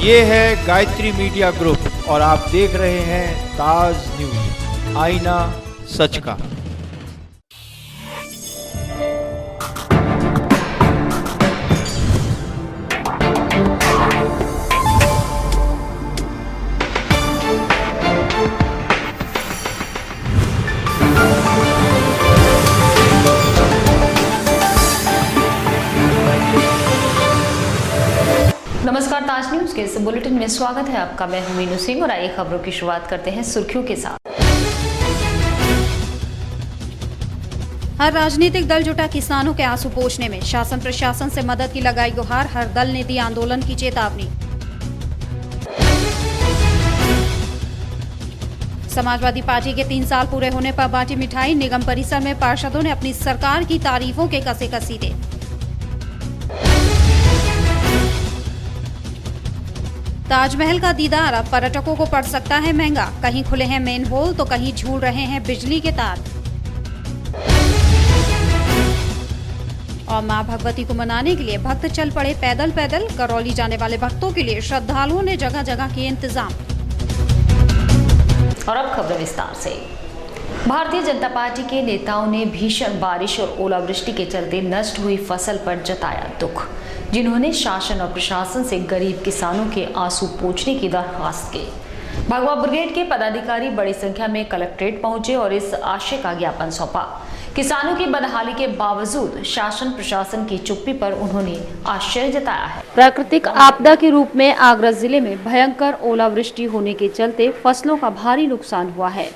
ये है Gayatri media group और आप देख रहे हैं ताज न्यूज, आईना सच का। नमस्कार, ताज न्यूज के इस बुलेटिन में स्वागत है आपका। मैं हूं मीनू सिंह और आइए खबरों की शुरुआत करते हैं सुर्खियों के साथ। हर राजनीतिक दल जुटा किसानों के आंसू पोंछने में, शासन प्रशासन से मदद की लगाई गुहार, हर दल ने दी आंदोलन की चेतावनी। समाजवादी पार्टी के 3 साल पूरे होने पर बांटी मिठाई, निगम परिसर में पार्षदों ने अपनी सरकार की तारीफों के कसे कसीदे। ताजमहल का दीदार अब पर्यटकों को पड़ सकता है महंगा, कहीं खुले हैं मेन होल तो कहीं झूल रहे हैं बिजली के तार। और मां भगवती को मनाने के लिए भक्त चल पड़े पैदल पैदल, करौली जाने वाले भक्तों के लिए श्रद्धालुओं ने जगह जगह किए इंतजाम। और अब खबर विस्तार से। भारतीय जनता पार्टी के नेताओं ने भीषण बारिश और ओलावृष्टि के चलते नष्ट हुई फसल पर जताया दुख, जिन्होंने शासन और प्रशासन से गरीब किसानों के आंसू पोंछने की दरखास्त की। भगवा ब्रिगेड के पदाधिकारी बड़ी संख्या में कलेक्ट्रेट पहुंचे और इस आशय का ज्ञापन सौंपा। किसानों की बदहाली के बावजूद शासन प्रशासन की चुप्पी पर उन्होंने आश्चर्य जताया है। प्राकृतिक आपदा के रूप में आगरा जिले में भयंकर ओलावृष्टि होने के चलते फसलों का भारी नुकसान हुआ है,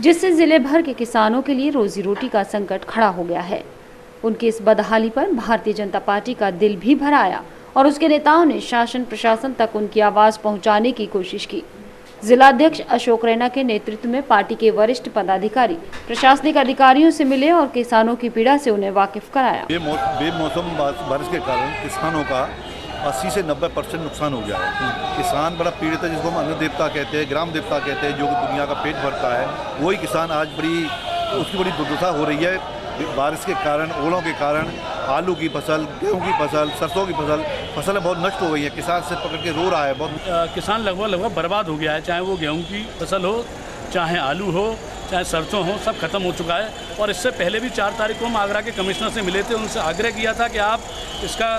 जिससे जिले भर के किसानों के लिए रोजी रोटी का संकट खड़ा हो गया है। उनकी इस बदहाली पर भारतीय जनता पार्टी का दिल भी भर आया और उसके नेताओं ने शासन प्रशासन तक उनकी आवाज पहुंचाने की कोशिश की। जिलाध्यक्ष अशोक रैना के नेतृत्व में पार्टी के वरिष्ठ पदाधिकारी प्रशासनिक अधिकारियों से मिले और किसानों की पीड़ा से उन्हें वाकिफ कराया। बेमौसम बारिश के कारण किसानों का 80 से 90% नुकसान हो गया है। किसान बड़ा पीड़ित है, जिसको हम अन्न देवता कहते हैं, ग्राम देवता कहते हैं, जो दुनिया का पेट भरता है। वही किसान आज उसकी बड़ी दुर्दशा हो रही है बारिश के कारण, ओलों के कारण। आलू की फसल, गेहूं की फसल, सरसों की फसलें बहुत नष्ट हो गई हैं। किसान से पकड़ के रो रहा है बहुत। किसान लगभग बर्बाद हो गया है, चाहे वो गेहूं की फसल हो, चाहे आलू हो, चाहे सरसों हो, सब खत्म हो चुका है। और इससे पहले भी 4 तारीख को हम आगरा के कमिश्नर से मिले थे, उनसे आग्रह किया था कि आप इसका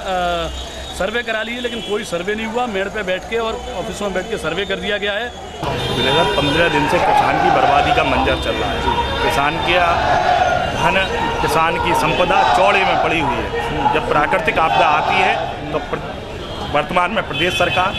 सर्वे करा लीजिए, लेकिन कोई सर्वे नहीं हुआ। मेड़ पे बैठ के और ऑफिसों में बैठ के सर्वे कर दिया गया है। 15 दिन से किसान की बर्बादी का मंजर चल रहा है। किसान के धन, किसान की संपदा चौड़े में पड़ी हुई है। जब प्राकृतिक आपदा आती है तो वर्तमान में प्रदेश सरकार,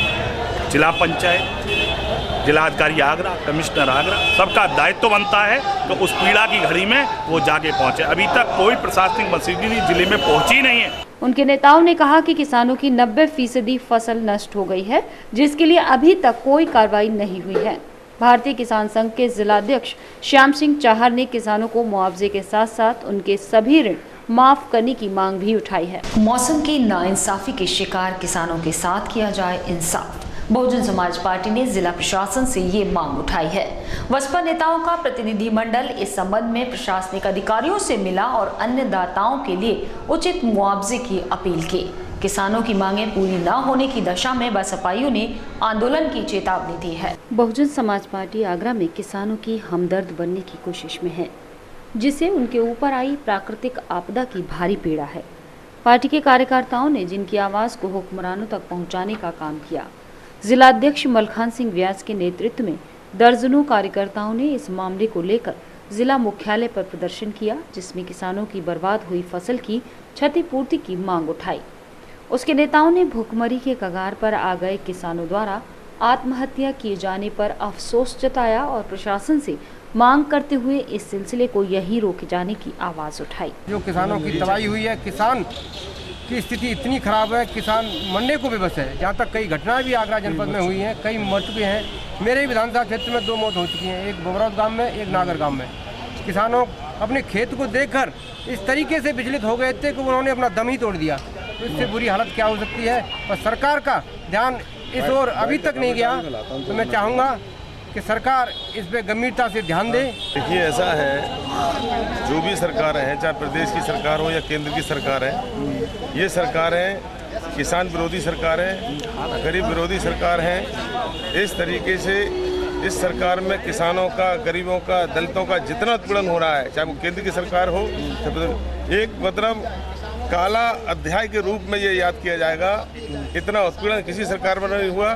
जिला पंचायत, जिलाधिकारी आगरा, कमिश्नर आगरा, सबका दायित्व बनता है तो उस पीड़ा की घड़ी में वो जाके पहुंचे। अभी तक कोई प्रशासनिक मशीनरी जिले में पहुंची नहीं है। उनके नेताओं ने कहा कि किसानों की 90% फसल नष्ट हो गई है, जिसके लिए अभी तक कोई कार्रवाई नहीं हुई है। भारतीय किसान संघ के जिलाध्यक्ष श्याम सिंह चाहर ने किसानों को मुआवजे के साथ साथ उनके सभी ऋण माफ करने की मांग भी उठाई है। मौसम की नाइंसाफी के शिकार किसानों के साथ किया जाए इंसाफ। बहुजन समाज पार्टी ने जिला प्रशासन से ये मांग उठाई है। बसपा नेताओं का प्रतिनिधिमंडल इस संबंध में प्रशासनिक अधिकारियों से मिला और अन्य दाताओं के लिए उचित मुआवजे की अपील की। किसानों की मांगें पूरी न होने की दशा में बसपाइयों ने आंदोलन की चेतावनी दी है। बहुजन समाज पार्टी आगरा में किसानों की हमदर्द बनने की कोशिश में है, जिसे उनके ऊपर आई प्राकृतिक आपदा की भारी पीड़ा है। पार्टी के कार्यकर्ताओं ने जिनकी आवाज को हुक्मरानों तक पहुंचाने का काम किया। जिलाध्यक्ष मलखान सिंह व्यास के नेतृत्व में दर्जनों कार्यकर्ताओं ने इस मामले को लेकर जिला मुख्यालय पर प्रदर्शन किया, जिसमें किसानों की बर्बाद हुई फसल की क्षतिपूर्ति की मांग उठाई। उसके नेताओं ने भूखमरी के कगार पर आ गए किसानों द्वारा आत्महत्या किए जाने पर अफसोस जताया और प्रशासन से मांग करते हुए इस सिलसिले को यहीं रोके जाने की आवाज उठाई। जो किसानों की तबाही हुई है, किसान की स्थिति इतनी खराब है, किसान मरने को बेबस है। जहाँ तक कई घटनाएं भी आगरा जनपद में हुई हैं, कई मर चुके हैं। मेरे विधानसभा क्षेत्र में 2 मौत हो चुकी हैं, एक बोबरौत गांव में, एक नागर गांव में। किसानों अपने खेत को देखकर इस तरीके से विचलित हो गए थे कि उन्होंने अपना दम ही तोड़ दिया। तो इससे बुरी हालत क्या हो सकती है, और सरकार का ध्यान इस ओर अभी तक नहीं गया। तो मैं चाहूँगा कि सरकार इस पे गंभीरता से ध्यान दे। देखिए, ऐसा है, जो भी सरकार है, चाहे प्रदेश की सरकार हो या केंद्र की सरकार है, ये सरकारें किसान विरोधी सरकार है, गरीब विरोधी सरकार है। इस तरीके से इस सरकार में किसानों का, गरीबों का, दलितों का जितना उत्पीड़न हो रहा है, चाहे वो केंद्र की सरकार हो, एक मतलब काला अध्याय के रूप में ये याद किया जाएगा। इतना उत्पीड़न किसी सरकार में नहीं हुआ।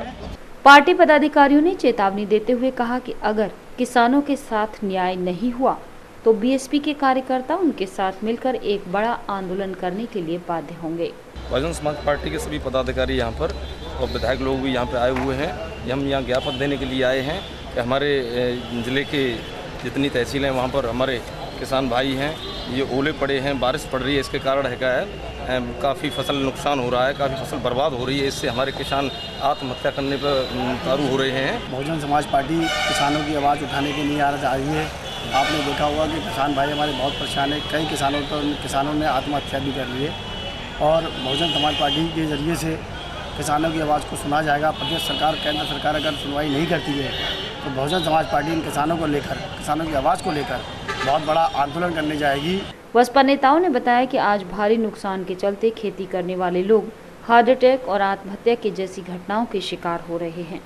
पार्टी पदाधिकारियों ने चेतावनी देते हुए कहा कि अगर किसानों के साथ न्याय नहीं हुआ तो बीएसपी के कार्यकर्ता उनके साथ मिलकर एक बड़ा आंदोलन करने के लिए बाध्य होंगे। बहुजन समाज पार्टी के सभी पदाधिकारी यहाँ पर और विधायक लोग भी यहाँ पर आए हुए हैं। हम यहाँ ज्ञापन देने के लिए आए हैं कि हमारे ज़िले के जितनी तहसीलें वहाँ पर हमारे किसान भाई हैं, ये ओले पड़े हैं, बारिश पड़ रही है, इसके कारण है काफ़ी फसल नुकसान हो रहा है, काफ़ी फसल बर्बाद हो रही है। इससे हमारे किसान आत्महत्या करने पर उतारू हो रहे हैं। बहुजन समाज पार्टी किसानों की आवाज़ उठाने के लिए आ रही है। आपने देखा होगा कि किसान भाई हमारे बहुत परेशान है। कई किसानों ने आत्महत्या भी कर ली है और बहुजन समाज पार्टी के ज़रिए से किसानों की आवाज़ को सुना जाएगा। प्रदेश सरकार, केंद्र सरकार अगर सुनवाई नहीं करती है तो बहुजन समाज पार्टी इन किसानों को लेकर, किसानों की आवाज़ को लेकर बहुत बड़ा आंदोलन करने जाएगी। बसपा नेताओं ने बताया कि आज भारी नुकसान के चलते खेती करने वाले लोग हार्ट अटैक और आत्महत्या के जैसी घटनाओं के शिकार हो रहे हैं।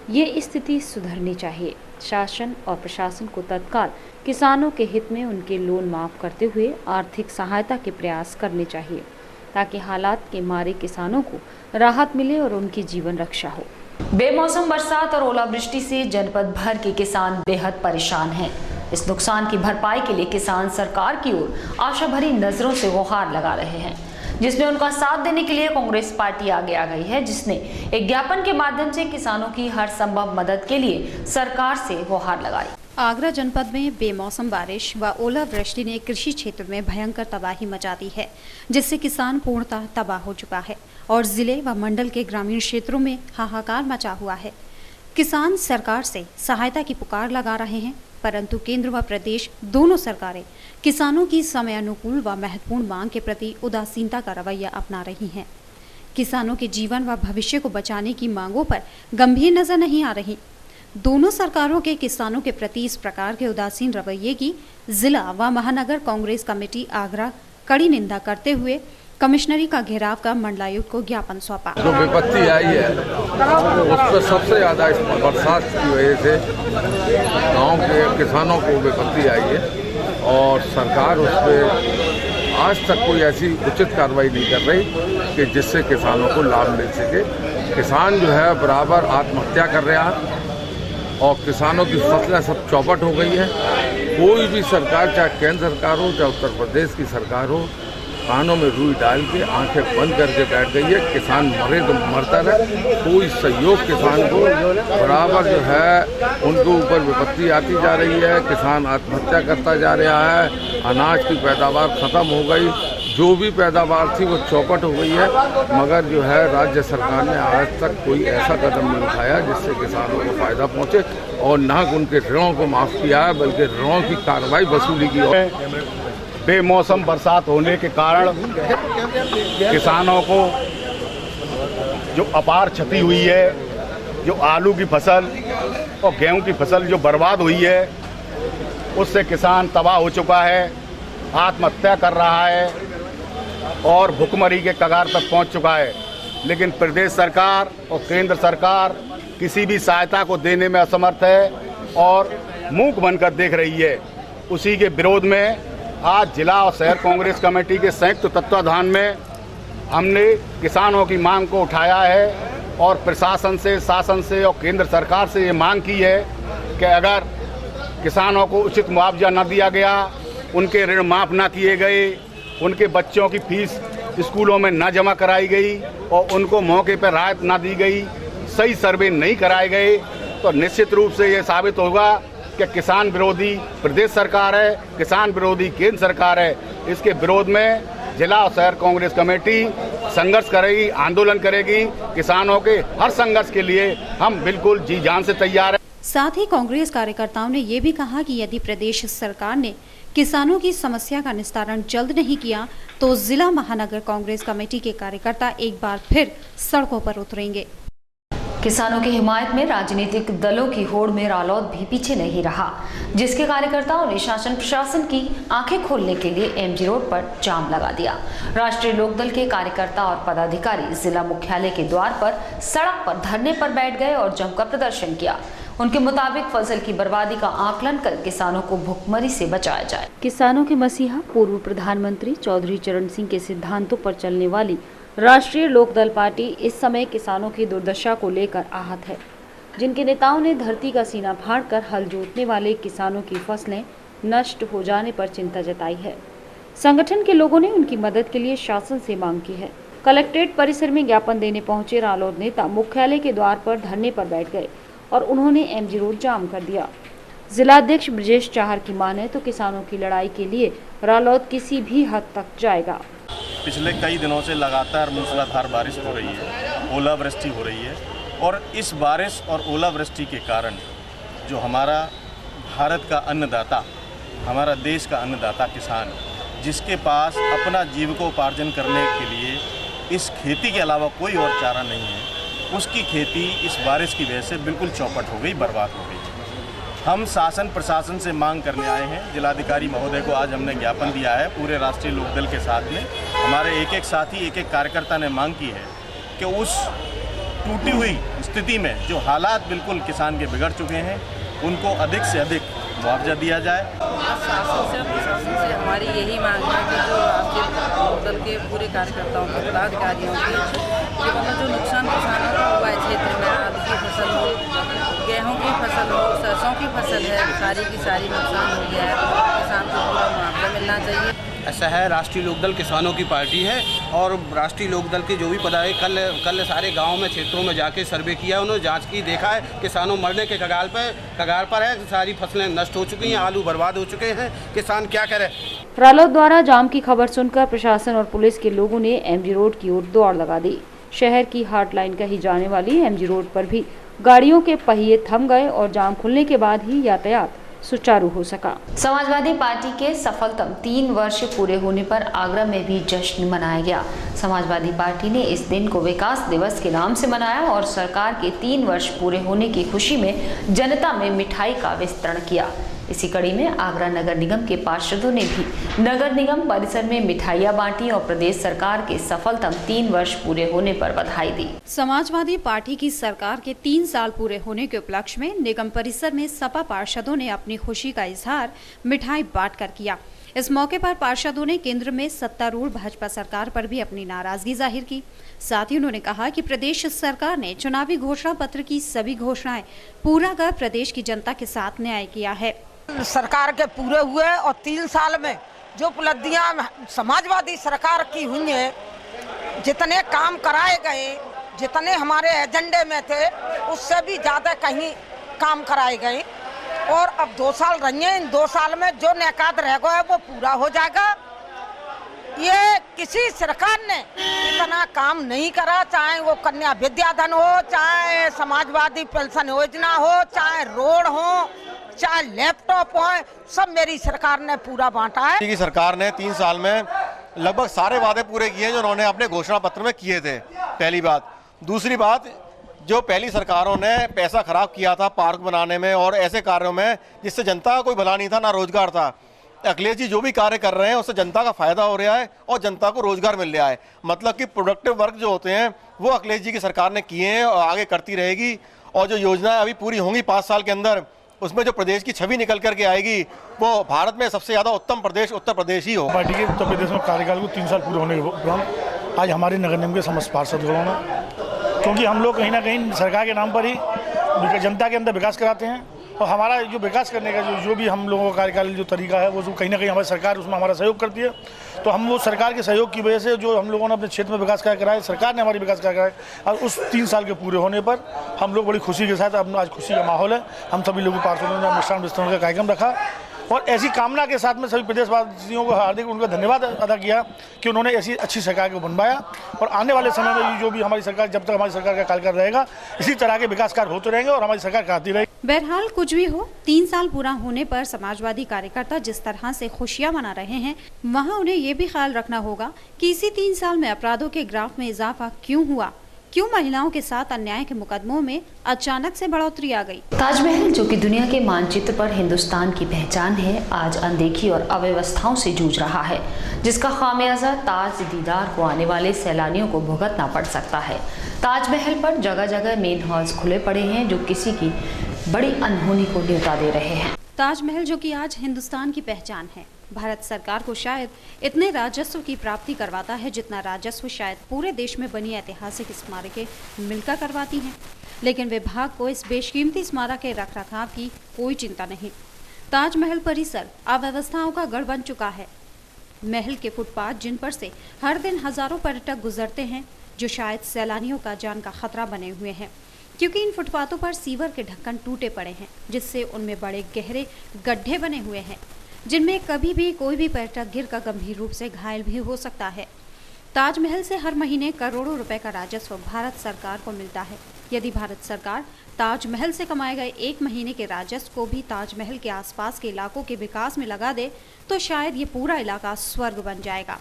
ये स्थिति सुधरनी चाहिए। शासन और प्रशासन को तत्काल किसानों के हित में उनके लोन माफ करते हुए आर्थिक सहायता के प्रयास करने चाहिए ताकि हालात के मारे किसानों को राहत मिले और उनकी जीवन रक्षा हो। बेमौसम बरसात और ओलावृष्टि से जनपद भर के किसान बेहद परेशान हैं। इस नुकसान की भरपाई के लिए किसान सरकार की ओर आशा भरी नजरों से गुहार लगा रहे हैं, जिसमें उनका साथ देने के लिए कांग्रेस पार्टी आगे आ गई है, जिसने एक ज्ञापन के माध्यम से किसानों की हर संभव मदद के लिए सरकार से गुहार लगाई। आगरा जनपद में बेमौसम बारिश व ओलावृष्टि ने कृषि क्षेत्र में भयंकर तबाही मचा दी है, जिससे किसान पूर्णतः तबाह हो चुका है और जिले व मंडल के ग्रामीण क्षेत्रों में हाहाकार मचा हुआ है। किसान सरकार से सहायता की पुकार लगा रहे हैं, परंतु केंद्र व प्रदेश दोनों सरकारें किसानों की समयानुकूल व महत्वपूर्ण मांग के प्रति उदासीनता का रवैया अपना रही हैं। किसानों के जीवन व भविष्य को बचाने की मांगों पर गंभीर नजर नहीं आ रही। दोनों सरकारों के किसानों के प्रति इस प्रकार के उदासीन रवैये की जिला व महानगर कांग्रेस कमेटी आगरा कड़ी निंदा करते हुए कमिश्नरी का घेराव कर मंडलायुक्त को ज्ञापन सौंपा। जो विपत्ति आई है उस पर सबसे ज़्यादा इस बरसात की वजह से गांव के किसानों को विपत्ति आई है और सरकार उस पर आज तक कोई ऐसी उचित कार्रवाई नहीं कर रही कि जिससे किसानों को लाभ मिल सके। किसान जो है बराबर आत्महत्या कर रहा है और किसानों की फसलें सब चौपट हो गई है। कोई भी सरकार, चाहे केंद्र सरकार हो चाहे उत्तर प्रदेश की सरकार हो, कानों में रुई डाल के आंखें बंद करके बैठ गई है। किसान मरे तो मरता रहे, कोई सहयोग किसान को बराबर जो है उनके ऊपर विपत्ति आती जा रही है। किसान आत्महत्या करता जा रहा है, अनाज की पैदावार ख़त्म हो गई, जो भी पैदावार थी वो चौपट हो गई है। मगर जो है राज्य सरकार ने आज तक कोई ऐसा कदम नहीं उठाया जिससे किसानों को फ़ायदा पहुँचे और न उनके ऋणों को माफ़ किया है बल्कि ऋणों की कार्रवाई वसूली की है। बेमौसम बरसात होने के कारण किसानों को जो अपार क्षति हुई है, जो आलू की फसल और गेहूं की फसल जो बर्बाद हुई है, उससे किसान तबाह हो चुका है, आत्महत्या कर रहा है और भुखमरी के कगार तक पहुंच चुका है। लेकिन प्रदेश सरकार और केंद्र सरकार किसी भी सहायता को देने में असमर्थ है और मूक बनकर देख रही है। उसी के विरोध में आज जिला और शहर कांग्रेस कमेटी के संयुक्त तत्वाधान में हमने किसानों की मांग को उठाया है और प्रशासन से, शासन से और केंद्र सरकार से ये मांग की है कि अगर किसानों को उचित मुआवजा न दिया गया, उनके ऋण माफ़ न किए गए, उनके बच्चों की फीस स्कूलों में न जमा कराई गई और उनको मौके पर राहत न दी गई, सही सर्वे नहीं कराए गए, तो निश्चित रूप से ये साबित होगा कि किसान विरोधी प्रदेश सरकार है, किसान विरोधी केंद्र सरकार है। इसके विरोध में जिला और शहर कांग्रेस कमेटी संघर्ष करेगी, आंदोलन करेगी। किसानों के हर संघर्ष के लिए हम बिल्कुल जी जान से तैयार हैं। साथ ही कांग्रेस कार्यकर्ताओं ने ये भी कहा कि यदि प्रदेश सरकार ने किसानों की समस्या का निस्तारण जल्द नहीं किया तो जिला महानगर कांग्रेस कमेटी के कार्यकर्ता एक बार फिर सड़कों पर उतरेंगे। किसानों की हिमायत में राजनीतिक दलों की होड़ में रालोद भी पीछे नहीं रहा, जिसके कार्यकर्ताओं ने शासन प्रशासन की आंखें खोलने के लिए एमजी रोड पर जाम लगा दिया। राष्ट्रीय लोकदल के कार्यकर्ता और पदाधिकारी जिला मुख्यालय के द्वार पर सड़क पर धरने पर बैठ गए और जमकर प्रदर्शन किया। उनके मुताबिक फसल की बर्बादी का आकलन कर किसानों को भुखमरी से बचाया जाए। किसानों के मसीहा पूर्व प्रधानमंत्री चौधरी चरण सिंह के सिद्धांतों पर चलने वाली राष्ट्रीय लोकदल पार्टी इस समय किसानों की दुर्दशा को लेकर आहत है, जिनके नेताओं ने धरती का सीना फाड़कर हल जोतने वाले किसानों की फसलें नष्ट हो जाने पर चिंता जताई है। संगठन के लोगों ने उनकी मदद के लिए शासन से मांग की है। कलेक्ट्रेट परिसर में ज्ञापन देने पहुंचे रालोद नेता मुख्यालय के द्वार पर धरने पर बैठ गए और उन्होंने एमजी रोड जाम कर दिया। जिलाध्यक्ष ब्रजेश चाहर की माने तो किसानों की लड़ाई के लिए रालोद किसी भी हद तक जाएगा। पिछले कई दिनों से लगातार मूसलाधार बारिश हो रही है, ओलावृष्टि हो रही है और इस बारिश और ओलावृष्टि के कारण जो हमारा भारत का अन्नदाता, हमारा देश का अन्नदाता किसान, जिसके पास अपना जीविकोपार्जन करने के लिए इस खेती के अलावा कोई और चारा नहीं है, उसकी खेती इस बारिश की वजह से बिल्कुल चौपट हो गई, बर्बाद हो गई। हम शासन प्रशासन से मांग करने आए हैं। जिलाधिकारी महोदय को आज हमने ज्ञापन दिया है। पूरे राष्ट्रीय लोकदल के साथ में हमारे एक एक साथी, एक एक कार्यकर्ता ने मांग की है कि उस टूटी हुई स्थिति में जो हालात बिल्कुल किसान के बिगड़ चुके हैं, उनको अधिक से अधिक मुआवजा दिया जाए। शासन से प्रशासन से हमारी यही मांग है कि जो राष्ट्रीय लोकदल के पूरे कार्यकर्ताओं के, पदाधिकारियों के जो नुकसान किसानों को हुआ है क्षेत्र में, आलू की फसल हो, गेहूं की फसल हो, सरसों की फसल है, सारी की सारी नुकसान हो गया है, किसान को पूरा मुआवजा मिलना चाहिए। ऐसा है, राष्ट्रीय लोकदल किसानों की पार्टी है और राष्ट्रीय लोकदल के जो भी पदाधिकारी कल सारे गांव में, क्षेत्रों में जाके सर्वे किया, उन्होंने जांच की, देखा है किसानों मरने के कगार पर है, सारी फसलें नष्ट हो चुकी हैं, आलू बर्बाद हो चुके हैं, किसान क्या करे। रालोद द्वारा जाम की खबर सुनकर प्रशासन और पुलिस के लोगों ने एमजी रोड की ओर दौड़ लगा दी। शहर की हाटलाइन कही जाने वाली एमजी रोड पर भी गाड़ियों के पहिए थम गए और जाम खुलने के बाद ही यातायात सुचारू हो सका। समाजवादी पार्टी के सफलतम 3 वर्ष पूरे होने पर आगरा में भी जश्न मनाया गया। समाजवादी पार्टी ने इस दिन को विकास दिवस के नाम से मनाया और सरकार के 3 वर्ष पूरे होने की खुशी में जनता में मिठाई का वितरण किया। इसी कड़ी में आगरा नगर निगम के पार्षदों ने भी नगर निगम परिसर में मिठाइयां बांटी और प्रदेश सरकार के सफलतम 3 वर्ष पूरे होने पर बधाई दी। समाजवादी पार्टी की सरकार के 3 साल पूरे होने के उपलक्ष्य में निगम परिसर में सपा पार्षदों ने अपनी खुशी का इजहार मिठाई बांटकर किया। इस मौके पर पार्षदों ने केंद्र में सत्तारूढ़ भाजपा सरकार पर भी अपनी नाराजगी जाहिर की। साथ ही उन्होंने कहा कि प्रदेश सरकार ने चुनावी घोषणा पत्र की सभी घोषणाएं पूरा कर प्रदेश की जनता के साथ न्याय किया है। सरकार के पूरे हुए और 3 साल में जो उपलब्धियां समाजवादी सरकार की हुई हैं, जितने काम कराए गए, जितने हमारे एजेंडे में थे, उससे भी ज़्यादा कहीं काम कराए गए और अब 2 साल रही हैं। इन 2 साल में जो निकात रह गया है वो पूरा हो जाएगा। ये किसी सरकार ने इतना काम नहीं करा, चाहे वो कन्या विद्याधन हो, चाहे समाजवादी पेंशन योजना हो, चाहे रोड हो, चाहे लैपटॉप हो, सब मेरी सरकार ने पूरा बांटा है। की सरकार ने 3 साल में लगभग सारे वादे पूरे किए जो उन्होंने अपने घोषणा पत्र में किए थे। पहली बात। दूसरी बात, जो पहली सरकारों ने पैसा खराब किया था पार्क बनाने में और ऐसे कार्यों में जिससे जनता का कोई भला नहीं था, ना रोजगार था, अखिलेश जी जो भी कार्य कर रहे हैं उससे जनता का फायदा हो रहा है और जनता को रोजगार मिल रहा है। मतलब कि प्रोडक्टिव वर्क जो होते हैं वो अखिलेश जी की सरकार ने किए हैं और आगे करती रहेगी। और जो योजनाएं अभी पूरी होंगी 5 साल के अंदर, उसमें जो प्रदेश की छवि निकल करके आएगी वो भारत में सबसे ज़्यादा उत्तम प्रदेश उत्तर प्रदेश ही हो। पार्टी के उत्तर प्रदेश में कार्यकाल को 3 साल पूरे होने के उपरांत आज हमारे नगर निगम के समस्त पार्षदों ने, क्योंकि हम लोग कहीं ना कहीं सरकार के नाम पर ही जनता के अंदर विकास कराते हैं और हमारा जो विकास करने का जो भी हम लोगों का कार्यकाल जो तरीका है वो कहीं ना कहीं हमारी सरकार उसमें हमारा सहयोग करती है। तो हम वो सरकार के सहयोग की वजह से जो हम लोगों ने अपने क्षेत्र में विकास कार्य कराए, सरकार ने हमारी विकास कार्य कराए और उस 3 साल के पूरे होने पर हम लोग बड़ी खुशी के साथ, अब आज खुशी का माहौल है। हम सभी लोगों पार्षदों ने मिष्ठान वितरण का कार्यक्रम रखा और ऐसी कामना के साथ में सभी प्रदेशवासियों को हार्दिक उनका धन्यवाद अदा किया कि उन्होंने ऐसी अच्छी सरकार को बनवाया और आने वाले समय में जो भी हमारी सरकार, जब तक हमारी सरकार का कार्यकाल रहेगा, इसी तरह के विकास कार्य होते रहेंगे और हमारी सरकार कराती रहेगी। बहरहाल कुछ भी हो, 3 साल पूरा होने पर समाजवादी कार्यकर्ता जिस तरह से खुशियां मना रहे हैं, वहां उन्हें ये भी ख्याल रखना होगा कि इसी 3 साल में अपराधों के ग्राफ में इजाफा क्यों हुआ, क्यों महिलाओं के साथ अन्याय के मुकदमों में अचानक से बढ़ोतरी आ गई? ताजमहल, जो कि दुनिया के मानचित्र पर हिंदुस्तान की पहचान है, आज अनदेखी और अव्यवस्थाओं से जूझ रहा है, जिसका खामियाजा ताज दीदार को आने वाले सैलानियों को भुगतना पड़ सकता है। ताजमहल पर जगह जगह मेन हॉल्स खुले पड़े हैं, जो किसी की बड़ी अनहोनी को न्योता दे रहे हैं। ताजमहल, जो कि आज हिंदुस्तान की पहचान है, भारत सरकार को शायद इतने राजस्व की प्राप्ति करवाता है जितना राजस्व शायद पूरे देश में बनी ऐतिहासिक स्मारकें मिलकर करवाती हैं। लेकिन विभाग को इस बेशकीमती स्मारक के रखरखाव की कोई चिंता नहीं। ताजमहल परिसर अव्यवस्थाओं का गढ़ बन चुका है। महल के फुटपाथ, जिन पर से हर दिन हजारों पर्यटक गुजरते हैं, जो शायद सैलानियों का जान का खतरा बने हुए हैं, क्योंकि इन फुटपाथों पर सीवर के ढक्कन टूटे पड़े हैं, जिससे उनमें बड़े गहरे गड्ढे बने हुए हैं, जिनमें कभी भी कोई भी पर्यटक गिरकर गंभीर रूप से घायल भी हो सकता है। ताजमहल से हर महीने करोड़ों रुपए का राजस्व भारत सरकार को मिलता है। यदि भारत सरकार ताजमहल से कमाए गए 1 महीने के राजस्व को भी ताजमहल के आसपास के इलाकों के विकास में लगा दे, तो शायद ये पूरा इलाका स्वर्ग बन जाएगा।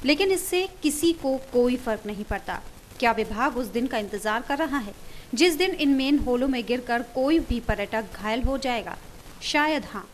लेकिन इससे किसी को कोई फर्क नहीं पड़ता। क्या विभाग उस दिन का इंतजार कर रहा है जिस दिन इन मेन होलों में गिरकर कोई भी पर्यटक घायल हो जाएगा? शायद हाँ।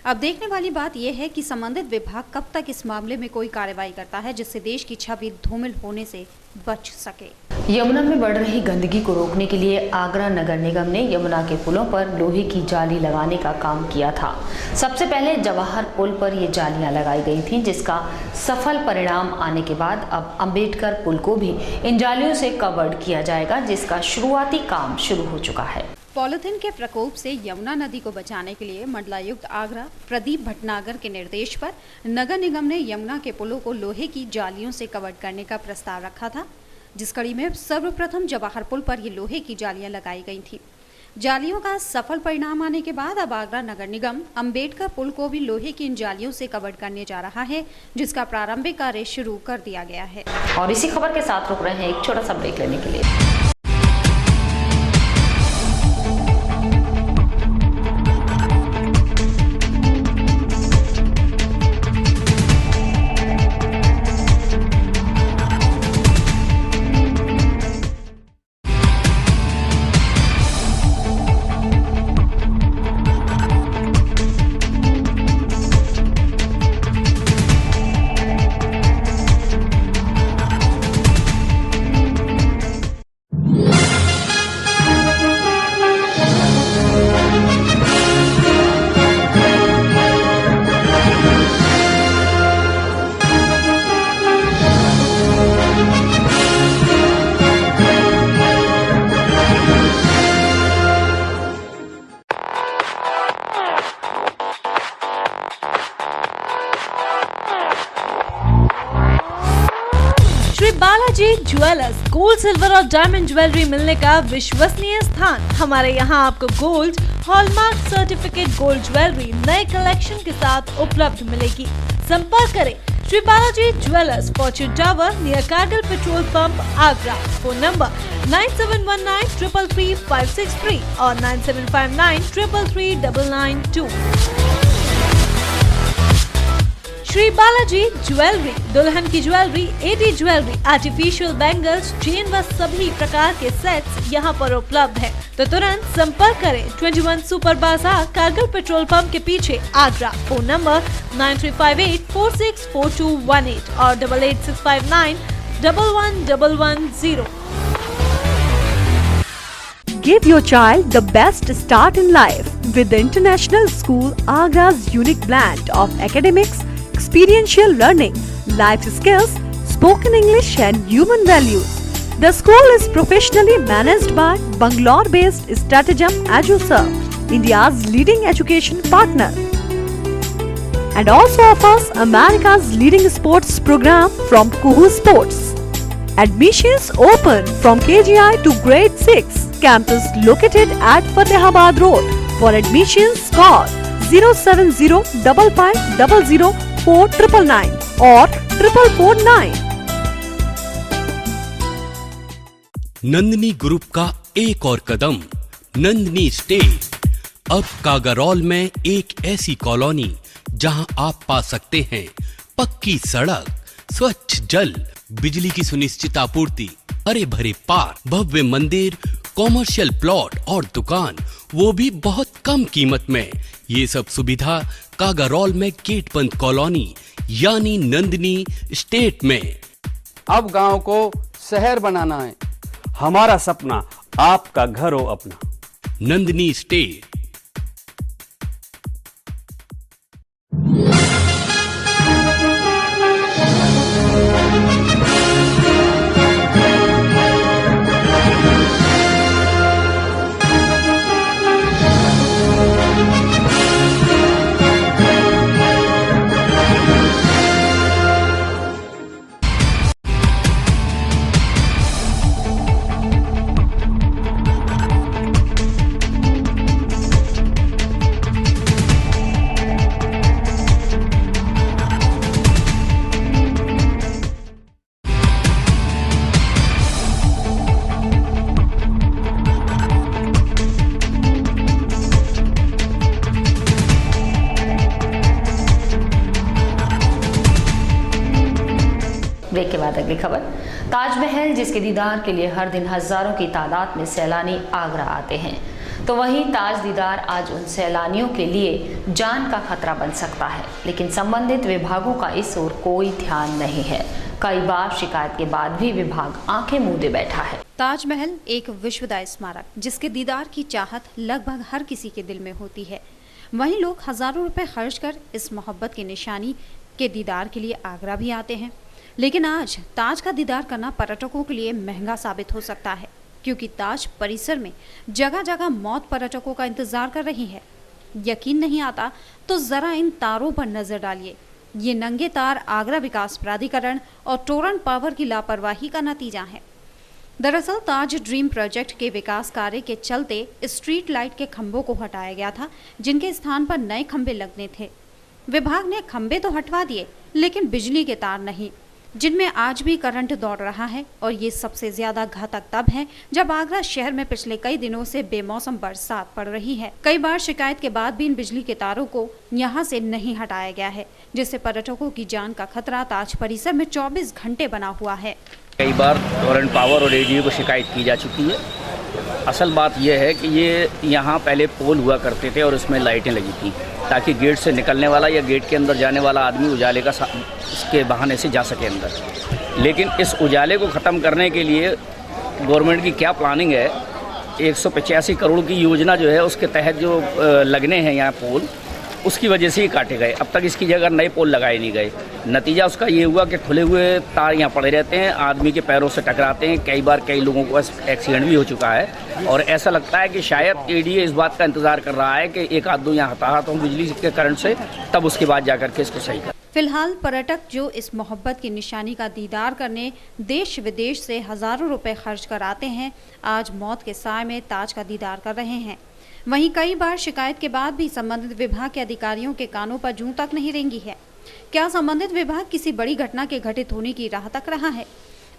अब देखने वाली बात यह है कि संबंधित विभाग कब तक इस मामले में कोई कार्रवाई करता है, जिससे देश की छवि धूमिल होने से बच सके। यमुना में बढ़ रही गंदगी को रोकने के लिए आगरा नगर निगम ने यमुना के पुलों पर लोहे की जाली लगाने का काम किया था। सबसे पहले जवाहर पुल पर ये जालियां लगाई गई थीं, जिसका सफल परिणाम आने के बाद अब अंबेडकर पुल को भी इन जालियों से कवर्ड किया जाएगा, जिसका शुरुआती काम शुरू हो चुका है। पॉलीथिन के प्रकोप से यमुना नदी को बचाने के लिए मंडलायुक्त आगरा प्रदीप भटनागर के निर्देश पर नगर निगम ने यमुना के पुलों को लोहे की जालियों से कवर करने का प्रस्ताव रखा था, जिस कड़ी में सर्वप्रथम जवाहर पुल पर ये लोहे की जालियां लगाई गई थी। जालियों का सफल परिणाम आने के बाद अब आगरा नगर निगम अंबेडकर पुल को भी लोहे की इन जालियों से कवर करने जा रहा है, जिसका प्रारंभिक कार्य शुरू कर दिया गया है। और इसी खबर के साथ रुक रहे हैं एक छोटा सा ब्रेक लेने के लिए। बालाजी ज्वेलर्स, गोल्ड, सिल्वर और डायमंड ज्वेलरी मिलने का विश्वसनीय स्थान। हमारे यहाँ आपको gold, hallmark certificate gold jewellery नए कलेक्शन के साथ उपलब्ध मिलेगी। संपर्क करें Shri Balaji jewellers, fortune tower near Kargil petrol pump, Agra. Phone number 9719333563 और 9759333992। श्री बालाजी ज्वेलरी, दुल्हन की jewellery, AD jewellery, artificial bangles, chain व सभी प्रकार के सेट्स यहाँ पर उपलब्ध है। तो तुरंत संपर्क करें 21 सुपर बाजार, कारगिल पेट्रोल पंप के पीछे, आगरा। फोन नंबर 9358464218 और 8865911110। Give your child the best start in life with the International School Agra's unique blend of academics, experiential learning, life skills, spoken English and human values. The school is professionally managed by Bangalore-based Stratagem EduServe, India's leading education partner, and also offers America's leading sports program from Kuhu Sports. Admissions open from KGI to grade 6. Campus located at Fatehabad Road. For admissions call 07055004999 or 4449. Nandini group का एक और कदम, Nandini state. अब कागारौल में एक ऐसी colony जहां आप पा सकते हैं पक्की सड़क, स्वच्छ जल, बिजली की सुनिश्चित आपूर्ति, हरे भरे पार्क, भव्य मंदिर, कॉमर्शियल प्लॉट और दुकान, वो भी बहुत कम कीमत में। ये सब सुविधा कागारौल में गेटबंद कॉलोनी यानी नंदनी स्टेट में। अब गांव को शहर बनाना है, हमारा सपना आपका घर हो अपना। नंदनी स्टेट। ब्रेक के बाद अगली खबर। ताजमहल जिसके दीदार के लिए हर दिन हजारों की तादाद में सैलानी आगरा आते हैं, तो वहीं ताज दीदार आज उन सैलानियों के लिए जान का खतरा बन सकता है, लेकिन संबंधित विभागों का इस ओर कोई ध्यान नहीं है। कई बार शिकायत के बाद भी विभाग आंखें मूंदे बैठा है। ताजमहल एक विश्वदायी स्मारक जिसके दीदार की चाहत लगभग हर किसी के दिल में होती है। वहीं लोग हजारों रुपए खर्च कर इस मोहब्बत की निशानी के दीदार के लिए आगरा भी आते हैं, लेकिन आज ताज का दीदार करना पर्यटकों के लिए महंगा साबित हो सकता है, क्योंकि ताज परिसर में जगह जगह मौत पर्यटकों का इंतजार कर रही है। यकीन नहीं आता तो जरा इन तारों पर नजर डालिए। ये नंगे तार आगरा विकास प्राधिकरण और टोरंट पावर की लापरवाही का नतीजा है। दरअसल ताज ड्रीम प्रोजेक्ट के विकास कार्य के चलते स्ट्रीट लाइट के खंभों को हटाया गया था, जिनके स्थान पर नए खंभे लगने थे। विभाग ने खंभे तो हटवा दिए, लेकिन बिजली के तार नहीं, जिनमें आज भी करंट दौड़ रहा है। और ये सबसे ज्यादा घातक तब है जब आगरा शहर में पिछले कई दिनों से बेमौसम बरसात पड़ रही है। कई बार शिकायत के बाद भी इन बिजली के तारों को यहाँ से नहीं हटाया गया है, जिससे पर्यटकों की जान का खतरा ताज परिसर में 24 घंटे बना हुआ है। कई बार टोरंट पावर और रेडियो को शिकायत की जा चुकी है। असल बात यह है कि ये यहाँ पहले पोल हुआ करते थे और उसमें लाइटें लगी थी, ताकि गेट से निकलने वाला या गेट के अंदर जाने वाला आदमी उजाले का इसके बहाने से जा सके अंदर। लेकिन इस उजाले को ख़त्म करने के लिए गवर्नमेंट की क्या प्लानिंग है, 185 करोड़ की योजना जो है उसके तहत जो लगने हैं यहाँ पोल, उसकी वजह से ही काटे गए। अब तक इसकी जगह नए पोल लगाए नहीं गए। नतीजा उसका ये हुआ कि खुले हुए तार यहाँ पड़े रहते हैं, आदमी के पैरों से टकराते हैं। कई बार कई लोगों को एक्सीडेंट भी हो चुका है और ऐसा लगता है कि शायद एडीए इस बात का इंतजार कर रहा है कि एक आध दो यहाँ हटा तो बिजली के करंट से, तब उसके बाद जाकर के इसको सही कर। फिलहाल पर्यटक जो इस मोहब्बत की निशानी का दीदार करने देश विदेश से हजारों रुपए खर्च कर आते हैं, आज मौत के साए में ताज का दीदार कर रहे हैं। वहीं कई बार शिकायत के बाद भी संबंधित विभाग के अधिकारियों के कानों पर जूं तक नहीं रेंगी है। क्या संबंधित विभाग किसी बड़ी घटना के घटित होने की राह तक रहा है?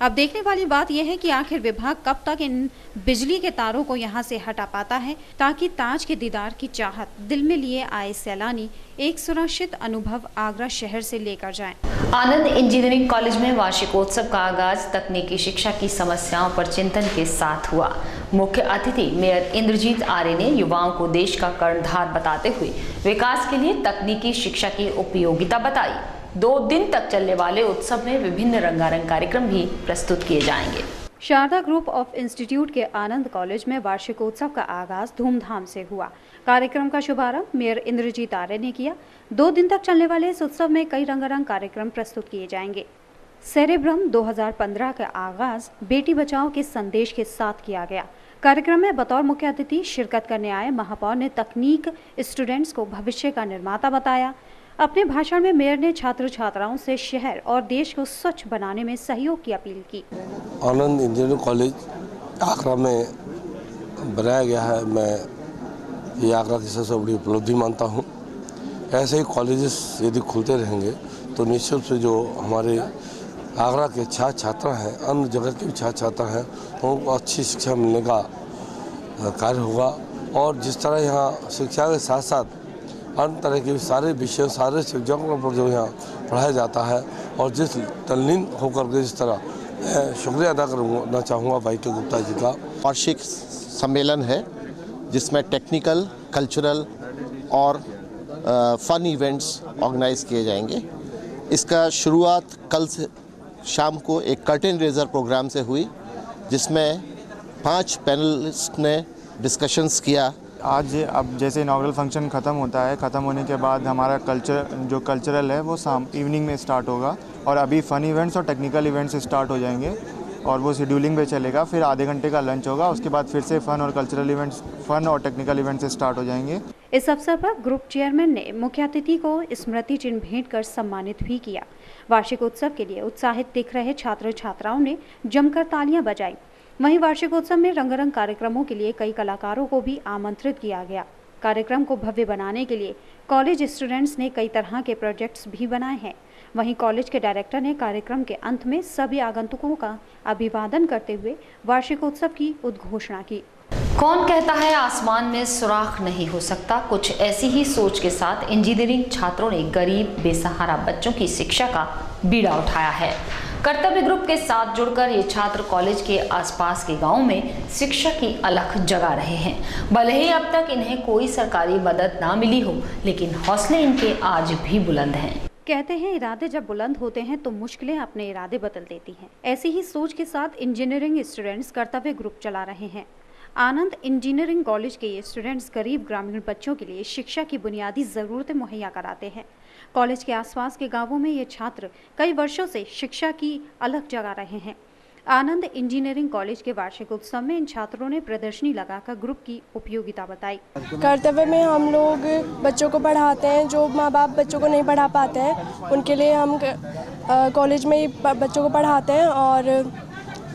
अब देखने वाली बात यह है कि आखिर विभाग कब तक इन बिजली के तारों को यहां से हटा पाता है, ताकि ताज के दीदार की चाहत दिल में लिए आए सैलानी एक सुरक्षित अनुभव आगरा शहर से लेकर जाएं। आनंद इंजीनियरिंग कॉलेज में वार्षिकोत्सव का आगाज तकनीकी शिक्षा की समस्याओं पर चिंतन के साथ हुआ। मुख्य अतिथि मेयर इंद्रजीत आर्य ने युवाओं को देश का कर्णधार बताते हुए विकास के लिए तकनीकी शिक्षा की उपयोगिता बताई। 2 दिन तक चलने वाले उत्सव में विभिन्न रंगारंग कार्यक्रम भी प्रस्तुत किए जाएंगे। शारदा ग्रुप ऑफ इंस्टीट्यूट के आनंद कॉलेज में वार्षिकोत्सव का आगाज धूमधाम से हुआ। कार्यक्रम का शुभारंभ मेयर इंद्रजीत आर्य ने किया। 2 दिन तक चलने वाले इस उत्सव में कई रंगारंग कार्यक्रम प्रस्तुत किए जाएंगे। सेरेब्रम 2015 का आगाज बेटी बचाओ के संदेश के साथ किया गया। कार्यक्रम में बतौर मुख्य अतिथि शिरकत करने आए महापौर ने तकनीक स्टूडेंट्स को भविष्य का निर्माता बताया। अपने भाषण में मेयर ने छात्र छात्राओं से शहर और देश को स्वच्छ बनाने में सहयोग की अपील की। आनंद इंजीनियरिंग कॉलेज आगरा में बनाया गया है, मैं ये आगरा की सबसे बड़ी उपलब्धि मानता हूँ। ऐसे ही कॉलेजेस यदि खुलते रहेंगे तो निश्चित रूप से जो हमारे आगरा के छात्र छात्रा हैं, अन्य जगह के भी छात्र छात्रा हैं, उनको अच्छी शिक्षा मिलने का कार्य होगा। और जिस तरह यहाँ शिक्षा के साथ साथ अन्य तरह के सारे विषय, सारे सब्जेक्टों पर जो यहाँ पढ़ाया जाता है और जिस तल्लीन होकर के जिस तरह मैं शुक्रिया अदा करना चाहूँगा भाई के गुप्ता जी का। वार्षिक सम्मेलन है जिसमें टेक्निकल, कल्चरल और फन इवेंट्स ऑर्गेनाइज किए जाएंगे। इसका शुरुआत कल से शाम को एक कर्टेन रेजर प्रोग्राम से हुई जिसमें 5 पैनलिस्ट ने डिस्कशंस किया। आज अब जैसे इनॉग्रल फंक्शन ख़त्म होता है, ख़त्म होने के बाद हमारा कल्चरल है वो शाम इवनिंग में स्टार्ट होगा और अभी फ़न इवेंट्स और टेक्निकल इवेंट्स स्टार्ट हो जाएंगे और वो शेड्यूलिंग पे चलेगा। फिर आधे घंटे का लंच होगा, उसके बाद फिर से फ़न और टेक्निकल इवेंट्स स्टार्ट हो जाएंगे। इस अवसर पर ग्रुप चेयरमैन ने मुख्य अतिथि को स्मृति चिन्ह भेंट कर सम्मानित भी किया। वार्षिक उत्सव के लिए उत्साहित दिख रहे छात्र छात्राओं ने जमकर तालियां बजाई। वहीं वार्षिकोत्सव में रंगारंग कार्यक्रमों के लिए कई कलाकारों को भी आमंत्रित किया गया। कार्यक्रम को भव्य बनाने के लिए कॉलेज स्टूडेंट्स ने कई तरह के प्रोजेक्ट्स भी बनाए हैं। वहीं कॉलेज के डायरेक्टर ने कार्यक्रम के अंत में सभी आगंतुकों का अभिवादन करते हुए वार्षिकोत्सव की उद्घोषणा की। कौन कहता है आसमान में सुराख नहीं हो सकता? कुछ ऐसी ही सोच के साथ इंजीनियरिंग छात्रों ने गरीब बेसहारा बच्चों की शिक्षा का बीड़ा उठाया है। कर्तव्य ग्रुप के साथ जुड़कर ये छात्र कॉलेज के आसपास के गांवों में शिक्षा की अलख जगा रहे हैं। भले ही अब तक इन्हें कोई सरकारी मदद ना मिली हो, लेकिन हौसले इनके आज भी बुलंद हैं। कहते हैं इरादे जब बुलंद होते हैं तो मुश्किलें अपने इरादे बदल देती हैं। ऐसी ही सोच के साथ इंजीनियरिंग स्टूडेंट्स कर्तव्य ग्रुप चला रहे हैं। आनंद इंजीनियरिंग कॉलेज के ये स्टूडेंट्स गरीब ग्रामीण बच्चों के लिए शिक्षा की बुनियादी ज़रूरतें मुहैया कराते हैं। कॉलेज के आसपास के गांवों में ये छात्र कई वर्षों से शिक्षा की अलख जगा रहे हैं। आनंद इंजीनियरिंग कॉलेज के वार्षिक उत्सव में इन छात्रों ने प्रदर्शनी लगाकर ग्रुप की उपयोगिता बताई। कर्तव्य में हम लोग बच्चों को पढ़ाते हैं, जो माँ बाप बच्चों को नहीं पढ़ा पाते हैं उनके लिए हम कॉलेज में ही बच्चों को पढ़ाते हैं और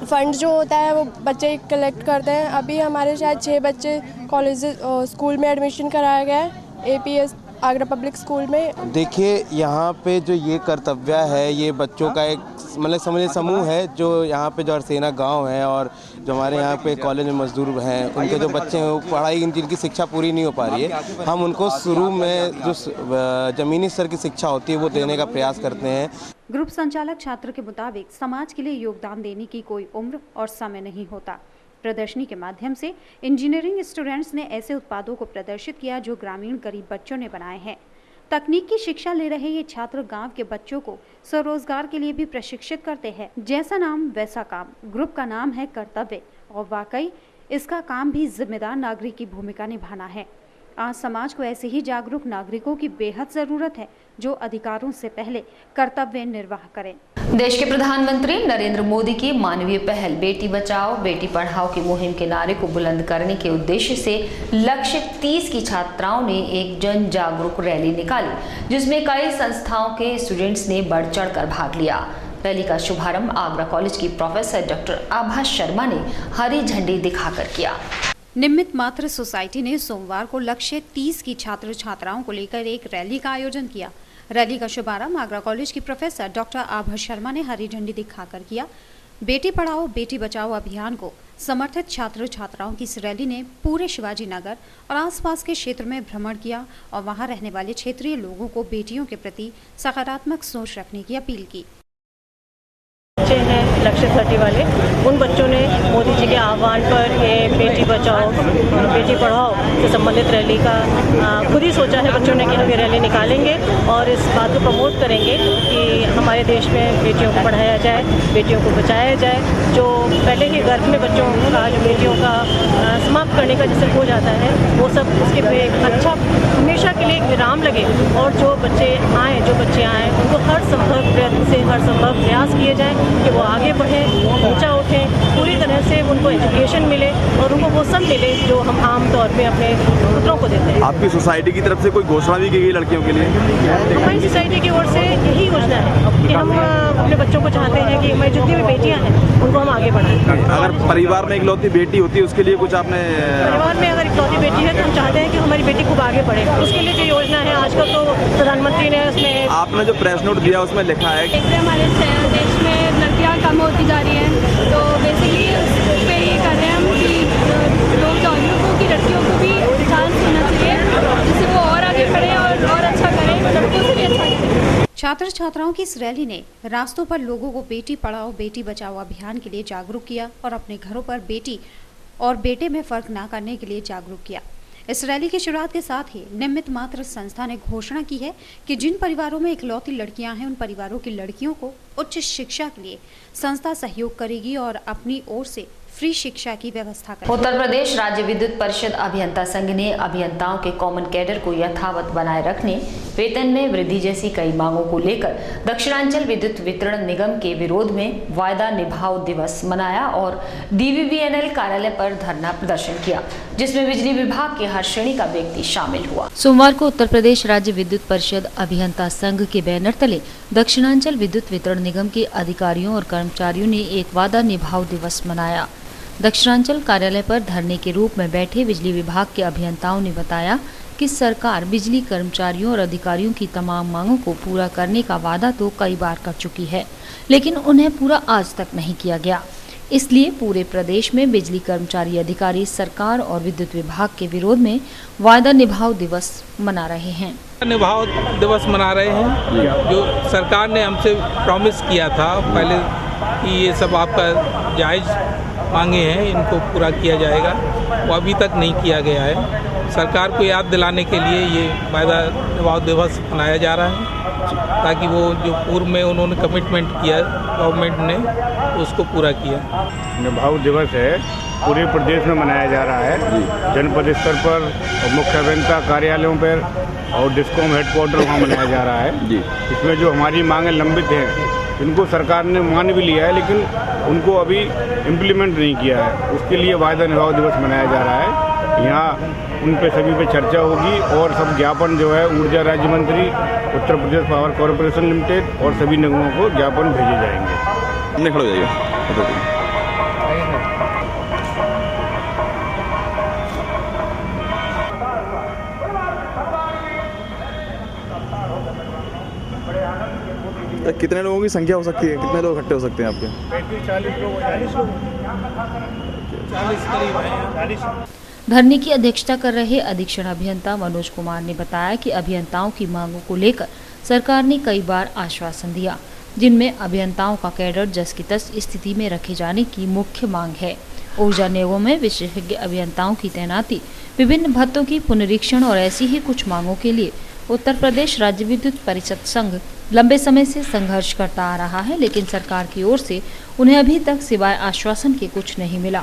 फंड जो होता है वो बच्चे कलेक्ट करते हैं। अभी हमारे शायद 6 बच्चे कॉलेज स्कूल में एडमिशन कराया गया है APS आगरा पब्लिक स्कूल में। देखिए यहाँ पे जो ये कर्तव्य है ये बच्चों का एक मतलब समझे समूह है जो यहाँ पे जो अरसेना गांव है और जो हमारे यहाँ पे कॉलेज में मजदूर हैं उनके जो बच्चे हैं वो पढ़ाई जिनकी शिक्षा पूरी नहीं हो पा रही है, हम उनको शुरू में जो ज़मीनी स्तर की शिक्षा होती है वो देने का प्रयास करते हैं। ग्रुप संचालक छात्र के मुताबिक समाज के लिए योगदान देने की कोई उम्र और समय नहीं होता। प्रदर्शनी के माध्यम से इंजीनियरिंग स्टूडेंट्स ने ऐसे उत्पादों को प्रदर्शित किया जो ग्रामीण गरीब बच्चों ने बनाए हैं। तकनीकी शिक्षा ले रहे ये छात्र गांव के बच्चों को स्वरोजगार के लिए भी प्रशिक्षित करते हैं। जैसा नाम वैसा काम। ग्रुप का नाम है कर्तव्य और वाकई इसका काम भी जिम्मेदार नागरिक की भूमिका निभाना है। आज समाज को ऐसे ही जागरूक नागरिकों की बेहद जरूरत है जो अधिकारों से पहले कर्तव्य निर्वाह करें। देश के प्रधानमंत्री नरेंद्र मोदी की मानवीय पहल बेटी बचाओ बेटी पढ़ाओ की मुहिम के नारे को बुलंद करने के उद्देश्य से लक्ष्य 30 की छात्राओं ने एक जन जागरूक रैली निकाली जिसमें कई संस्थाओं के स्टूडेंट्स ने बढ़ चढ़ कर भाग लिया। रैली का शुभारंभ आगरा कॉलेज की प्रोफेसर डॉक्टर आभा शर्मा ने हरी झंडी दिखाकर किया। निमित्त मात्र सोसाइटी ने सोमवार को लक्ष्य 30 की छात्र छात्राओं को लेकर एक रैली का आयोजन किया। रैली का शुभारंभ आगरा कॉलेज की प्रोफेसर डॉक्टर आभा शर्मा ने हरी झंडी दिखाकर किया। बेटी पढ़ाओ बेटी बचाओ अभियान को समर्थित छात्र छात्राओं की इस रैली ने पूरे शिवाजी नगर और आसपास के क्षेत्र में भ्रमण किया और वहां रहने वाले क्षेत्रीय लोगों को बेटियों के प्रति सकारात्मक सोच रखने की अपील की। बच्चे हैं लक्ष्य 30 वाले, उन बच्चों ने मोदी जी के आह्वान पर ये बेटी बचाओ बेटी पढ़ाओ से संबंधित रैली का खुद ही सोचा है बच्चों ने कि हम ये रैली निकालेंगे और इस बात को प्रमोट करेंगे कि हमारे देश में बेटियों को पढ़ाया जाए, बेटियों को बचाया जाए। जो पहले के गर्भ में बच्चों का जो बेटियों का समाप्त करने का जिसे हो जाता है वो सब उसके पे एक अच्छा हमेशा के लिए एक विराम लगे और जो बच्चे आएँ उनको हर संभव प्रयत्न से हर संभव प्रयास किए जाए कि वो आगे बढ़ें, ऊंचा उठें, पूरी तरह से उनको एजुकेशन मिले और उनको वो सब मिले जो हम आम तौर पे अपने पुत्रों को देते हैं। आपकी सोसाइटी की तरफ से कोई घोषणा भी की गई लड़कियों के लिए? हमारी सोसाइटी की ओर से यही योजना है कि हम अपने बच्चों को चाहते हैं कि हमारी जितनी भी बेटियाँ हैं उनको हम आगे बढ़ाएं। अगर परिवार में इकलौती बेटी होती है उसके लिए कुछ आपने? परिवार में अगर इकलौती बेटी है तो हम चाहते हैं कि हमारी बेटी खूब आगे बढ़े। उसके लिए जो योजना है आजकल तो प्रधानमंत्री ने उसमें आपने जो प्रेस नोट दिया उसमें लिखा है कि हमारे देश में लड़कियां कम होती जा रही हैं, तो बेसिकली उस पर ये कर रहे हैं हम कि लोग जागरूक हो कि लड़कियों को भी चांस होना चाहिए जिससे वो और आगे बढ़े और अच्छा करें, लड़कों से भी अच्छा करें। छात्र छात्राओं की इस रैली ने रास्तों पर लोगों को बेटी पढ़ाओ बेटी बचाओ अभियान के लिए जागरूक किया और अपने घरों पर बेटी और बेटे में फर्क ना करने के लिए जागरूक किया। इस रैली की शुरुआत के साथ ही निमित्त मात्र संस्था ने घोषणा की है कि जिन परिवारों में इकलौती लड़कियां हैं उन परिवारों की लड़कियों को उच्च शिक्षा के लिए संस्था सहयोग करेगी और अपनी ओर से फ्री शिक्षा की व्यवस्था करेगी। उत्तर प्रदेश राज्य विद्युत परिषद अभियंता संघ ने अभियंताओं के कॉमन कैडर को यथावत बनाए रखने, वेतन में वृद्धि जैसी कई मांगों को लेकर दक्षिणांचल विद्युत वितरण निगम के विरोध में वायदा निभाओ दिवस मनाया और DVVNL कार्यालय पर धरना प्रदर्शन किया, जिसमें बिजली विभाग के हर श्रेणी का व्यक्ति शामिल हुआ। सोमवार को उत्तर प्रदेश राज्य विद्युत परिषद अभियंता संघ के बैनर तले दक्षिणांचल विद्युत वितरण निगम के अधिकारियों और कर्मचारियों ने एक वादा निभाओ दिवस मनाया। दक्षिणांचल कार्यालय पर धरने के रूप में बैठे बिजली विभाग के अभियंताओं ने बताया कि सरकार बिजली कर्मचारियों और अधिकारियों की तमाम मांगों को पूरा करने का वादा तो कई बार कर चुकी है, लेकिन उन्हें पूरा आज तक नहीं किया गया। इसलिए पूरे प्रदेश में बिजली कर्मचारी अधिकारी सरकार और विद्युत विभाग के विरोध में वायदा निभाओ दिवस मना रहे हैं। निभाओ दिवस मना रहे हैं, जो सरकार ने हमसे प्रॉमिस किया था पहले कि ये सब आपका जायज़ मांगे हैं, इनको पूरा किया जाएगा, वो अभी तक नहीं किया गया है। सरकार को याद दिलाने के लिए ये वायदा निभाओ दिवस मनाया जा रहा है, ताकि वो जो पूर्व में उन्होंने कमिटमेंट किया गवर्नमेंट ने उसको पूरा किया। निभाओ दिवस है, पूरे प्रदेश में मनाया जा रहा है, जनपद स्तर पर और मुख्य अभियंता कार्यालयों पर और डिस्कॉम हेडक्वार्टर वहाँ मनाया जा रहा है। इसमें जो हमारी मांगें लंबित हैं, इनको सरकार ने मान भी लिया है, लेकिन उनको अभी इम्प्लीमेंट नहीं किया है। उसके लिए वायदा निभाओ दिवस मनाया जा रहा है। यहाँ उन पे सभी पे चर्चा होगी और सब ज्ञापन जो है ऊर्जा राज्य मंत्री, Uttar Pradesh power corporation limited और सभी निगमों को ज्ञापन भेजे जाएंगे। खड़े हो जाइए। कितने लोगों की संख्या हो सकती है, कितने लोग इकट्ठे हो सकते हैं आपके? 40 लोग 40 धरने की अध्यक्षता कर रहे अधीक्षण अभियंता मनोज कुमार ने बताया कि अभियंताओं की मांगों को लेकर सरकार ने कई बार आश्वासन दिया, जिनमें अभियंताओं का कैडर जस की तस स्थिति में रखे जाने की मुख्य मांग है। ऊर्जा निगमों में विशेषज्ञ अभियंताओं की तैनाती, विभिन्न भत्तों की पुनरीक्षण और ऐसी ही कुछ मांगों के लिए उत्तर प्रदेश राज्य विद्युत परिषद संघ लंबे समय से संघर्ष करता आ रहा है, लेकिन सरकार की ओर से उन्हें अभी तक सिवाय आश्वासन के कुछ नहीं मिला।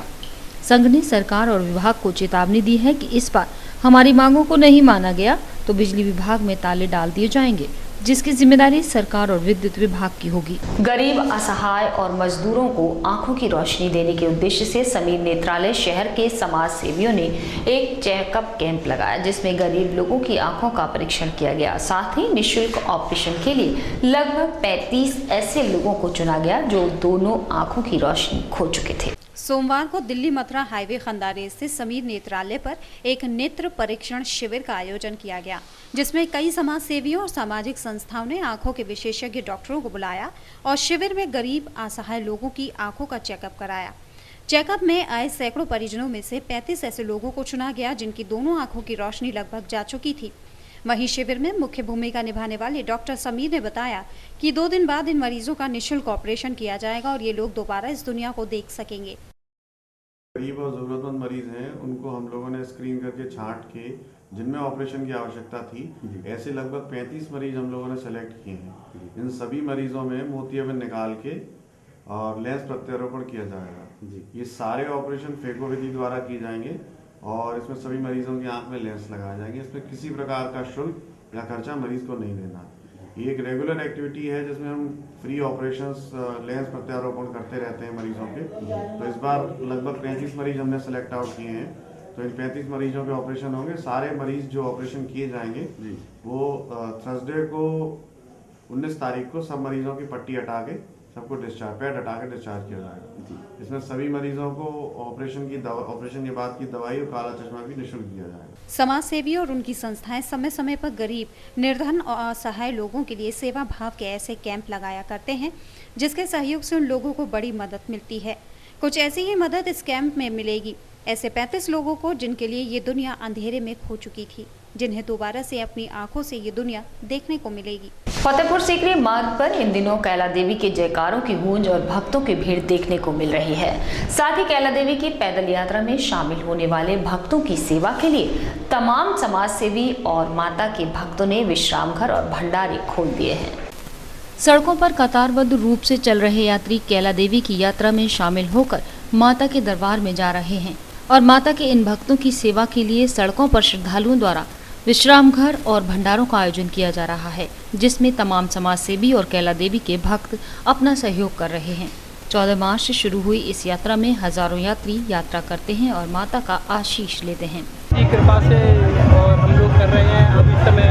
संघ ने सरकार और विभाग को चेतावनी दी है कि इस बार हमारी मांगों को नहीं माना गया तो बिजली विभाग में ताले डाल दिए जाएंगे, जिसकी जिम्मेदारी सरकार और विद्युत विभाग की होगी। गरीब, असहाय और मजदूरों को आंखों की रोशनी देने के उद्देश्य से समीर नेत्रालय शहर के समाज सेवियों ने एक चेकअप कैंप लगाया, जिसमें गरीब लोगों की आंखों का परीक्षण किया गया। साथ ही निःशुल्क ऑपरेशन के लिए लगभग 35 ऐसे लोगों को चुना गया जो दोनों आंखों की रोशनी खो चुके थे। सोमवार को दिल्ली मथुरा हाईवे खंडारे स्थित समीर नेत्रालय पर एक नेत्र परीक्षण शिविर का आयोजन किया गया, जिसमें कई समाज सेवियों और सामाजिक संस्थाओं ने आंखों के विशेषज्ञ डॉक्टरों को बुलाया और शिविर में गरीब असहाय लोगों की आंखों का चेकअप कराया। चेकअप में आए सैकड़ों परिजनों में से 35 ऐसे लोगों को चुना गया जिनकी दोनों आंखों की रोशनी लगभग जा चुकी थी। वहीं शिविर में मुख्य भूमिका निभाने वाले डॉक्टर समीर ने बताया कि 2 दिन बाद इन मरीजों का निःशुल्क ऑपरेशन किया जाएगा और ये लोग दोबारा इस दुनिया को देख सकेंगे। गरीब और ज़रूरतमंद मरीज हैं, उनको हम लोगों ने स्क्रीन करके छांट के जिनमें ऑपरेशन की आवश्यकता थी, ऐसे लगभग 35 मरीज हम लोगों ने सेलेक्ट किए हैं। इन सभी मरीजों में मोतियाबिंद निकाल के और लेंस प्रत्यारोपण किया जाएगा। ये सारे ऑपरेशन फेको विधि द्वारा किए जाएंगे और इसमें सभी मरीजों की आंख में लेंस लगाए जाएंगे। इसमें किसी प्रकार का शुल्क या खर्चा मरीज को नहीं देना। ये एक रेगुलर एक्टिविटी है जिसमें हम फ्री ऑपरेशंस लेंस प्रत्यारोपण करते रहते हैं मरीजों के। तो इस बार लगभग 35 मरीज हमने सेलेक्ट आउट किए हैं, तो इन 35 मरीजों के ऑपरेशन होंगे। सारे मरीज जो ऑपरेशन किए जाएंगे वो थर्सडे को 19 तारीख को सब मरीजों की पट्टी हटा के सबको पैड हटा के डिस्चार्ज किया जाएगा। इसमें सभी मरीजों को ऑपरेशन के बाद की दवाई और काला चश्मा भी निःशुल्क दिया जाएगा। समाज सेवी और उनकी संस्थाएं समय समय पर गरीब, निर्धन और असहाय लोगों के लिए सेवा भाव के ऐसे कैंप लगाया करते हैं, जिसके सहयोग से उन लोगों को बड़ी मदद मिलती है। कुछ ऐसी ही मदद इस कैंप में मिलेगी, ऐसे 35 लोगों को जिनके लिए ये दुनिया अंधेरे में खो चुकी थी, जिन्हें दोबारा से अपनी आंखों से ये दुनिया देखने को मिलेगी। फतेहपुर सीकरी मार्ग पर इन दिनों कैला देवी के जयकारों की गूंज और भक्तों की भीड़ देखने को मिल रही है। साथ ही कैला देवी की पैदल यात्रा में शामिल होने वाले भक्तों की सेवा के लिए तमाम समाज सेवी और माता के भक्तों ने विश्राम घर और भंडारे खोल दिए हैं। सड़कों पर कतारबद्ध रूप से चल रहे यात्री कैला देवी की यात्रा में शामिल होकर माता के दरबार में जा रहे हैं और माता के इन भक्तों की सेवा के लिए सड़कों पर श्रद्धालुओं द्वारा विश्राम घर और भंडारों का आयोजन किया जा रहा है, जिसमें तमाम समाज सेवी और कैला देवी के भक्त अपना सहयोग कर रहे हैं। 14 मार्च से शुरू हुई इस यात्रा में हजारों यात्री यात्रा करते हैं और माता का आशीष लेते हैं। की कृपा से और हम लोग कर रहे हैं। अब इस समय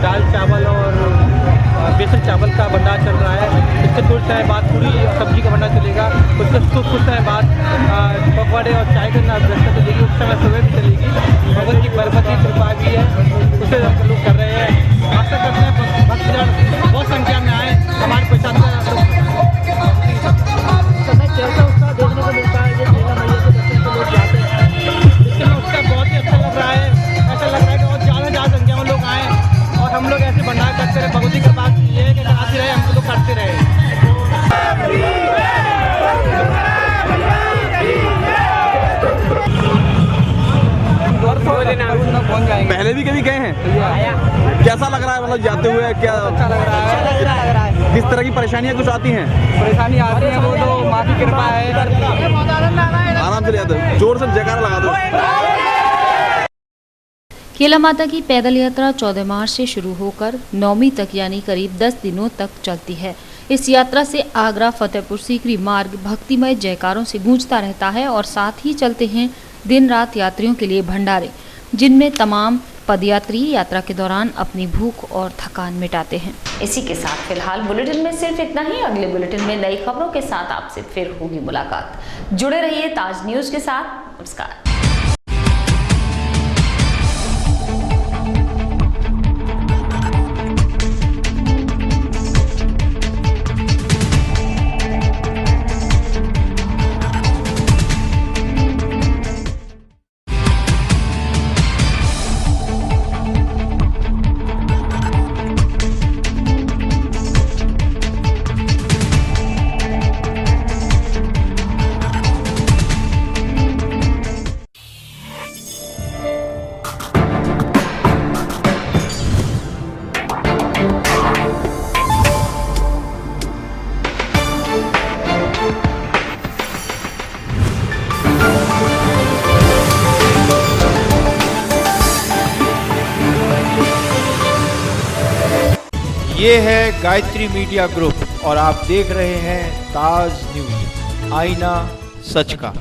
दाल चावल और बेसन चावल का भंडार चल रहा है। इससे कुछ समय बाद पूरी सब्जी का भंडार चलेगा। उसके कुछ समय बाद पकवाड़े और चाय का व्यवस्था चलेगी। उस समय सुबह भी चलेगी। भगवत की बरकत की कृपा भी है, उसे हम लोग कर रहे हैं। आशा करते हैं भक्तजन बहुत संख्या में आए, हमारे प्रसाद समय कैसा उत्साह देखने को मिलता है। जो कैला मैया के दर्शन को लोग जाते हैं, इससे उसका बहुत ही अच्छा लग रहा है। ऐसा लग रहा है कि और ज़्यादा संख्या में लोग आए और हम लोग ऐसे भंडार करते रहे। भगवती की बात ये है कि कराते रहे, हम लोग करते रहे। पहले भी कभी गए हैं? कैसा लग रहा है, मतलब जाते हुए क्या अच्छा लग रहा है? किस तरह की परेशानियां कुछ आती हैं? परेशानी आती है वो तो माँ की कृपा है। आराम से ले जाते हो, जोर से जयकारा लगा दो। कैला माता की पैदल यात्रा 14 मार्च से शुरू होकर 9वीं तक यानी करीब 10 दिनों तक चलती है। इस यात्रा से आगरा फतेहपुर सीकरी मार्ग भक्तिमय जयकारों से गूंजता रहता है और साथ ही चलते हैं दिन रात यात्रियों के लिए भंडारे, जिनमें तमाम पदयात्री यात्रा के दौरान अपनी भूख और थकान मिटाते हैं। इसी के साथ फिलहाल बुलेटिन में सिर्फ इतना ही। अगले बुलेटिन में नई खबरों के साथ आपसे फिर होगी मुलाकात। जुड़े रहिए ताज न्यूज के साथ। नमस्कार। ये है गायत्री मीडिया ग्रुप और आप देख रहे हैं ताज न्यूज, आईना सच का।